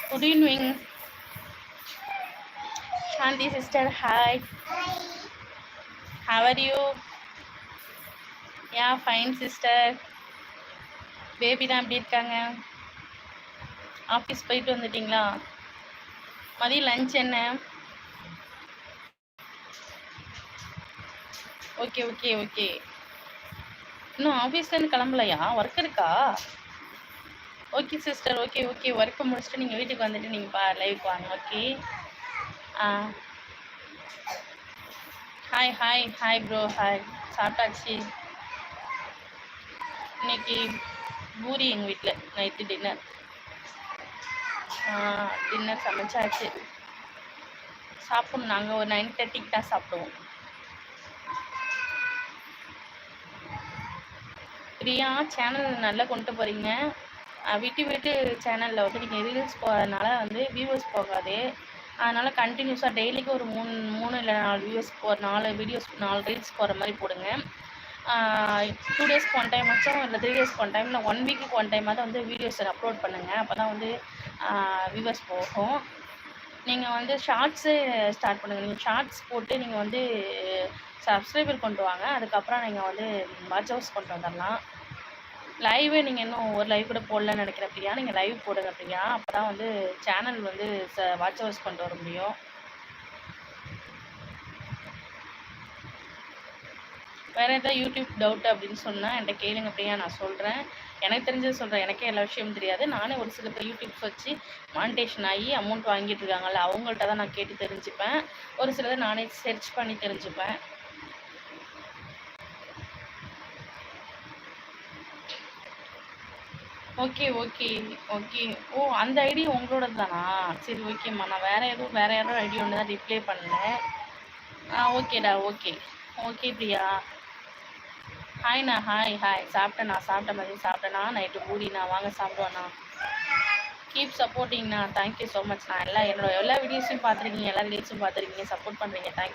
Good evening, Shanti sister. Hi. How are you? Yeah, fine sister. Baby தான் எப்படி இருக்காங்க? Office போயிட்டு வந்துட்டீங்களா? மதியம் லஞ்ச் என்ன? Okay okay okay. இன்னும் ஆஃபீஸ்லேருந்து கிளம்பலையா? ஒர்க் இருக்கா? Okay sister. Okay okay. ஒர்க்கை முடிச்சுட்டு நீங்கள் வீட்டுக்கு வந்துட்டு நீங்கள் லைவுக்கு வாங்க. ஓகே. ஆ hi hi hi bro hi. சாப்பிட்டாச்சு. இன்னைக்கு பூரி எங்கள் வீட்டில் நைட்டு டின்னர். டின்னர் சமைச்சாச்சு. சாப்பிடணும். நாங்கள் ஒரு 9:30க்கு தான் சாப்பிடுவோம். பிரியா சேனல் நல்லா கொண்டு போகிறீங்க. விட்டு விட்டு சேனலில் வந்து நீங்கள் ரீல்ஸ் போகிறதுனால வந்து வியூவர்ஸ் போகாது. அதனால் கண்டினியூஸாக டெய்லிக்கு ஒரு 3 இல்லை 4 வியூவர்ஸ் ஒரு 4 வீடியோஸ் 4 ரீல்ஸ் போகிற மாதிரி போடுங்க. 2 டேஸ்க்கு 1 டைம் ஆச்சும் இல்லை 3 டேஸ்க்கு 1 டைம் இல்லை 1 வீக்குக்கு 1 டைமாவது வந்து வீடியோஸ் அப்லோட் பண்ணுங்கள். அப்போ தான் வந்து வியூவர்ஸ் போகும். நீங்கள் வந்து ஷார்ட்ஸு ஸ்டார்ட் பண்ணுங்கள். நீங்கள் ஷார்ட்ஸ் போட்டு நீங்கள் வந்து சப்ஸ்கிரைபர் கொண்டு வாங்க. அதுக்கப்புறம் நீங்கள் வந்து வாட்ச் ஹவர்ஸ் கொண்டு வந்துடலாம். லைவே நீங்கள் இன்னும் ஒரு லைவ் கூட போடலன்னு நினைக்கிறேன் பிரியா. நீங்கள் லைவ் போடுங்க பிரியா. அப்போ தான் வந்து சேனல் வந்து வாட்ச் ஹவர்ஸ் கொண்டு வர முடியும். வேறு எதாவது யூடியூப் டவுட் அப்படின்னு சொன்னால் என்கிட்ட கேளுங்க பிரியா, நான் சொல்கிறேன். எனக்கு தெரிஞ்சது சொல்கிறேன். எனக்கே எல்லா விஷயமும் தெரியாது. நானே ஒரு சில பேர் யூடியூப்ஸ் வச்சு மானிட்டேஷன் ஆகி அமௌண்ட் வாங்கிட்டு இருக்காங்கல்ல, அவங்கள்ட்ட தான் நான் கேட்டு தெரிஞ்சுப்பேன். ஒரு சிலதை நானே சர்ச் பண்ணி தெரிஞ்சுப்பேன். Okay okay okay. ஓ, அந்த ஐடி உங்களோட தானா? சரி ஓகேம்மா. நான் வேறு யாரோ ஐடி ஒன்று தான் ரிப்ளை பண்ணேன். ஓகேடா ஓகே. ஓகே பிரியா. ஹாய்ண்ணா. Hi hi. சாப்பிட்டேன் மதியம் சாப்பிட்டேண்ணா. நைட்டு பூரிண்ணா. வாங்க சாப்பிடுவேண்ணா. கீப் சப்போர்ட்டிங்ண்ணா. தேங்க்யூ ஸோ மச்ண்ணா. என்னோட எல்லா வீடியோஸையும் பார்த்துருக்கீங்க, எல்லா ரீல்ஸும் பார்த்துருக்கீங்க, சப்போர்ட் பண்ணுறீங்க. தேங்க்யூ.